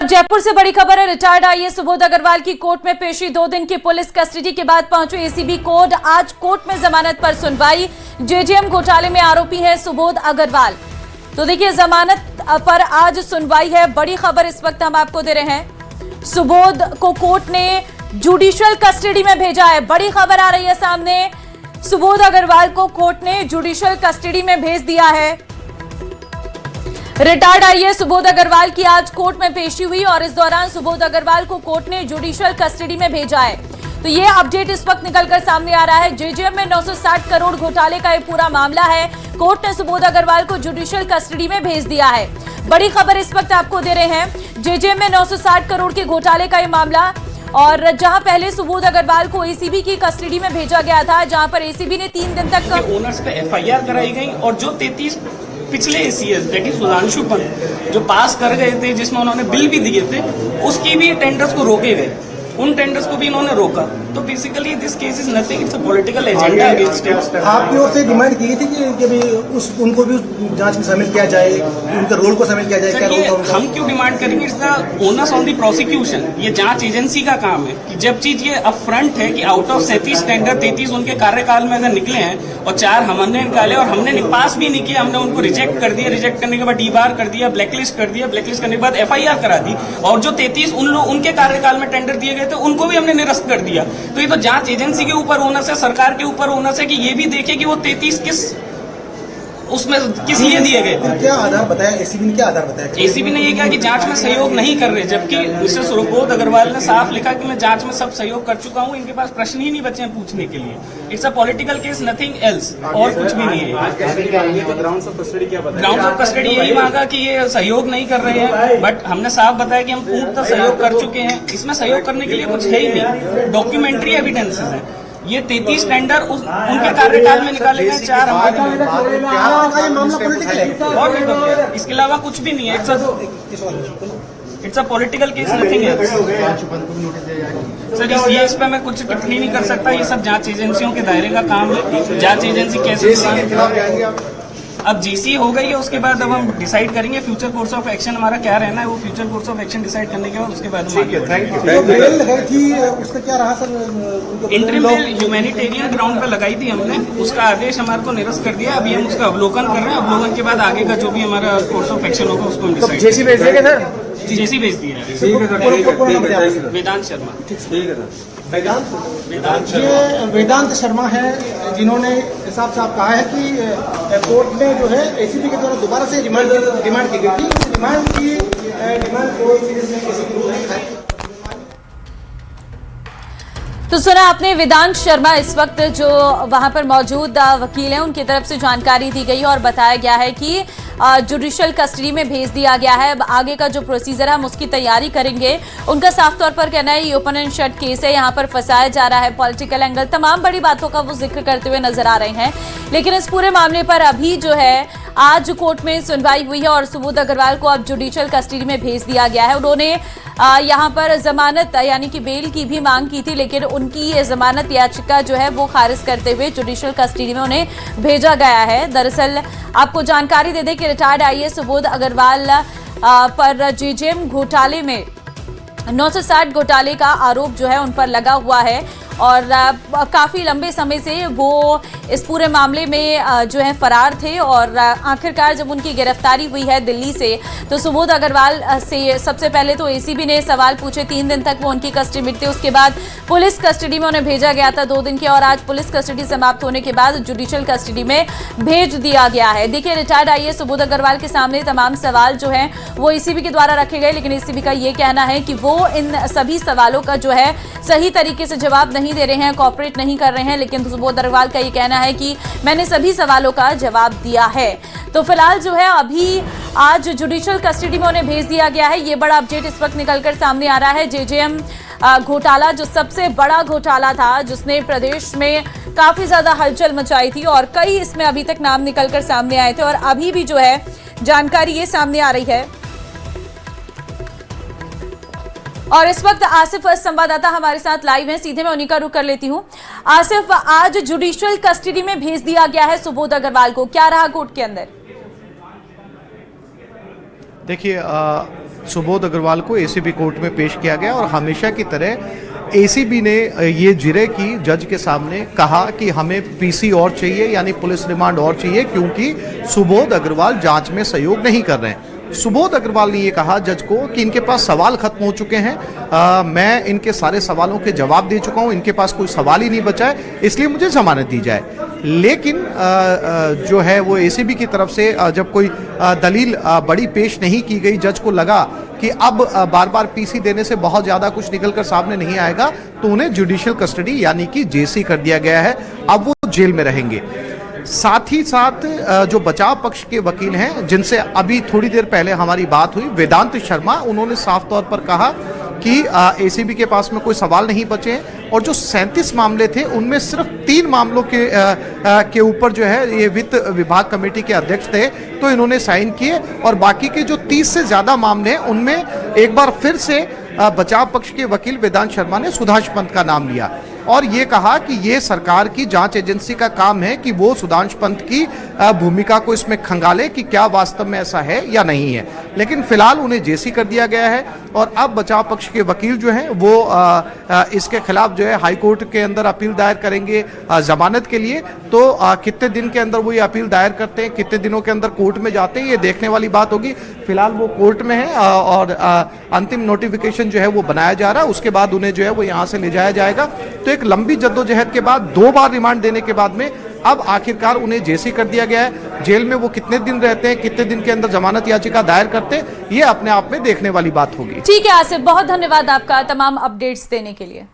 जयपुर से बड़ी खबर है। रिटायर्ड आईएएस सुबोध अग्रवाल की कोर्ट में पेशी। 2 दिन की पुलिस कस्टडी के बाद पहुंचे एसीबी कोर्ट। आज कोर्ट में जमानत पर सुनवाई। जेजेएम घोटाले में आरोपी है सुबोध अग्रवाल। तो देखिए, जमानत पर आज सुनवाई है। बड़ी खबर इस वक्त हम आपको दे रहे हैं। सुबोध को कोर्ट ने जुडिशियल कस्टडी में भेजा है। बड़ी खबर आ रही है सामने। सुबोध अग्रवाल को कोर्ट ने जुडिशियल कस्टडी में भेज दिया है। रिटायर्ड आईएएस सुबोध अग्रवाल की आज कोर्ट में पेशी हुई और इस दौरान सुबोध अग्रवाल को कोर्ट ने जुडिशियल कस्टडी में भेजा है। तो ये अपडेट इस वक्त निकलकर सामने आ रहा है। जेजेएम में 960 करोड़ घोटाले का ये पूरा मामला है। कोर्ट ने सुबोध अग्रवाल को जुडिशियल कस्टडी में भेज दिया है। बड़ी खबर इस वक्त आपको दे रहे हैं। जेजेएम में 960 करोड़ के घोटाले का ये मामला, और जहां पहले सुबोध अग्रवाल को एसीबी की कस्टडी में भेजा गया था, जहां पर एसीबी ने 3 दिन तक ओनर्स पे एफआईआर कराई गई और जो 33 पिछले ACS that is Sudhanshu Pant जो पास कर गए थे, जिसमें उन्होंने बिल भी दिए थे, उसकी भी टेंडर्स को रोके गए। उन टेंडर्स को भी इन्होंने रोका। तो basically this case is nothing, it's a political agenda against it. आपकी ओर से डिमांड की थी कि भी उनको भी जांच में शामिल किया जाए, उनके रोल को शामिल किया जाए। क्या रोल था? हम क्यों डिमांड करेंगे? It's the owners on the prosecution. ये जांच एजेंसी का काम है कि जब चीज ये अपफ्रंट है कि आउट ऑफ 37 टेंडर 33 उनके कार्यकाल में अगर निकले हैं और 4 हमने निकाले और हमने पास भी नहीं किया, हमने उनको रिजेक्ट कर दिया। रिजेक्ट करने के बाद डीबार कर दिया, ब्लैकलिस्ट कर दिया, ब्लैकलिस्ट करने के बाद एफआईआर करा दी, और जो 33 उनके कार्यकाल में टेंडर दिए गए थे उनको भी हमने निरस्त कर दिया। तो ये तो जांच एजेंसी के ऊपर होना से, सरकार के ऊपर होना से कि ये भी देखे कि वो 33 किस लिए दिए गए थे। क्या आधार बताया एसीबी ने? क्या आधार बताया? एसीबी ने ये कहा कि जांच में सहयोग नहीं कर रहे, जबकि मिस्टर सुबोध अग्रवाल ने साफ लिखा कि मैं जांच में सब सहयोग कर चुका हूं, इनके पास प्रश्न ही नहीं बचे हैं पूछने के लिए। It's a political case, nothing else, और कुछ भी नहीं है। ग्राउंड्स ऑफ कस्टडी क्या बताया? ग्राउंड ऑफ कस्टडी यही मांगा कि ये सहयोग नहीं कर रहे हैं, बट हमने साफ बताया कि हम पूर्णतः सहयोग कर चुके हैं। इसमें सहयोग करने के लिए कुछ है ही नहीं, डॉक्यूमेंट्री एविडेंसेस हैं। ये 33 टेंडर उनके कार्यकाल में निकाले गए, 4 हमारे मामला पॉलिटिकल है और इसके अलावा कुछ भी नहीं है। It's a political case, nothing else. Sir इस पे मैं कुछ टिप्पणी नहीं कर सकता। ये सब जांच एजेंसियों के दायरे का काम है। जांच एजेंसी कैसे अब जीसी हो गई है, उसके बाद अब हम डिसाइड करेंगे फ्यूचर कोर्स ऑफ एक्शन हमारा क्या रहना है। वो future course of action decide करने के बाद उसके बाद उसका क्या रहा sir? Interim bell humanitarian ground पे लगाई थी हमने, उसका आदेश हमारे को निरस्त कर दिया। अभी हम उसका अवलोकन कर रहे हैं। अवलोकन के बाद आगे का जो भी हमारा कोर्स ऑफ एक्शन होगा उसको हम डिसाइड। जेसी भेज देंगे सर? जेसी भेज दिया है। वेदांत शर्मा। ठीक है सर। वेदांत शर्मा है, जिन्होंने हिसाब साहब कहा है कि कोर्ट में जो है एसीबी के द्वारा दोबारा से डिमांड की गई थी। उस डिमांड को तो सुना आपने वेदांत शर्मा। इस वक्त जो वहां पर मौजूद वकील हैं, उनकी तरफ से जानकारी दी गई और बताया गया है कि जुडिशियल कस्टडी में भेज दिया गया है। अब आगे का जो प्रोसीजर है हम उसकी तैयारी करेंगे। उनका साफ तौर पर कहना है ये ओपन एंड शट केस है, यहाँ पर फंसाया जा रहा है, पॉलिटिकल एंगल, तमाम बड़ी बातों का वो जिक्र करते हुए नजर आ रहे हैं। लेकिन इस पूरे मामले पर अभी जो है आज कोर्ट में सुनवाई हुई है और सुबोध अग्रवाल को अब जुडिशियल कस्टडी में भेज दिया गया है। उन्होंने यहाँ पर जमानत यानी कि बेल की भी मांग की थी, लेकिन उनकी ये जमानत याचिका जो है वो खारिज करते हुए जुडिशियल कस्टडी में उन्हें भेजा गया है। दरअसल आपको जानकारी दे दें कि रिटायर्ड आईएएस सुबोध अग्रवाल पर जेजेएम घोटाले में 960 घोटाले का आरोप जो है उन पर लगा हुआ है और काफ़ी लंबे समय से वो इस पूरे मामले में जो है फरार थे। और आखिरकार जब उनकी गिरफ्तारी हुई है दिल्ली से, तो सुबोध अग्रवाल से सबसे पहले तो एसीबी ने सवाल पूछे। 3 दिन तक वो उनकी कस्टडी में थे। उसके बाद पुलिस कस्टडी में उन्हें भेजा गया था 2 दिन के, और आज पुलिस कस्टडी समाप्त होने के बाद जुडिशियल कस्टडी में भेज दिया गया है। देखिए, रिटायर्ड आईएएस सुबोध अग्रवाल के सामने तमाम सवाल जो हैं वो एसीबी के द्वारा रखे गए, लेकिन एसीबी का ये कहना है कि वो इन सभी सवालों का जो है सही तरीके से जवाब नहीं दे रहे हैं, कोऑपरेट नहीं कर रहे हैं। लेकिन सुबोध अग्रवाल का ये कहना है कि मैंने सभी सवालों का जवाब दिया है। तो फिलहाल जो है अभी आज जुडिशियल कस्टडी में उन्हें भेज दिया गया है। ये बड़ा अपडेट इस वक्त निकलकर सामने आ रहा है। जेजेएम घोटाला जो सबसे बड़ा घोटाला था, जिसने प्रदेश में काफी ज्यादा हलचल मचाई थी और कई इसमें अभी तक नाम निकलकर सामने आए थे, और अभी भी जो है जानकारी ये सामने आ रही है। और इस वक्त आसिफ संवाददाता हमारे साथ लाइव हैं, सीधे मैं उन्हीं का रुख कर लेती हूं। आसिफ, आज जुडिशियल कस्टडी में भेज दिया गया है सुबोध अग्रवाल को, क्या रहा कोर्ट के अंदर? देखिए, सुबोध अग्रवाल को एसीबी कोर्ट में पेश किया गया और हमेशा की तरह एसीबी ने ये जिरह की जज के सामने कहा कि हमें पीसी और चाहिए, यानी पुलिस रिमांड और चाहिए, क्योंकि सुबोध अग्रवाल जांच में सहयोग नहीं कर रहे हैं। सुबोध अग्रवाल ने ये कहा जज को कि इनके पास सवाल खत्म हो चुके हैं, मैं इनके सारे सवालों के जवाब दे चुका हूं, इनके पास कोई सवाल ही नहीं बचा है, इसलिए मुझे जमानत दी जाए। लेकिन जो है वो एसीबी की तरफ से जब कोई दलील बड़ी पेश नहीं की गई, जज को लगा कि अब बार बार पीसी देने से बहुत ज़्यादा कुछ निकलकर सामने नहीं आएगा, तो उन्हें जुडिशियल कस्टडी यानी कि जेसी कर दिया गया है। अब वो जेल में रहेंगे। साथ ही साथ जो बचाव पक्ष के वकील हैं, जिनसे अभी थोड़ी देर पहले हमारी बात हुई, वेदांत शर्मा, उन्होंने साफ तौर पर कहा कि एसीबी के पास में कोई सवाल नहीं बचे हैं और जो 37 मामले थे उनमें सिर्फ 3 मामलों के ऊपर जो है ये वित्त विभाग कमेटी के अध्यक्ष थे तो इन्होंने साइन किए, और बाकी के जो 30 से ज्यादा मामले हैं उनमें एक बार फिर से बचाव पक्ष के वकील वेदांत शर्मा ने सुधांशु पंत का नाम लिया और ये कहा कि ये सरकार की जांच एजेंसी का काम है कि वो सुधांशु पंत की भूमिका को इसमें खंगाले कि क्या वास्तव में ऐसा है या नहीं है। लेकिन फिलहाल उन्हें जेसी कर दिया गया है और अब बचाव पक्ष के वकील जो हैं वो इसके खिलाफ जो है हाई कोर्ट के अंदर अपील दायर करेंगे जमानत के लिए। तो कितने दिन के अंदर वो ये अपील दायर करते हैं, कितने दिनों के अंदर कोर्ट में जाते हैं, ये देखने वाली बात होगी। फिलहाल वो कोर्ट में है और अंतिम नोटिफिकेशन जो है वो बनाया जा रहा है, उसके बाद उन्हें जो है वो यहाँ से ले जाया जाएगा। तो एक लंबी जद्दोजहद के बाद 2 बार रिमांड देने के बाद में अब आखिरकार उन्हें जेसी कर दिया गया है। जेल में वो कितने दिन रहते हैं, कितने दिन के अंदर जमानत याचिका दायर करते हैं, ये अपने आप में देखने वाली बात होगी। ठीक है आसिफ, बहुत धन्यवाद आपका तमाम अपडेट्स देने के लिए।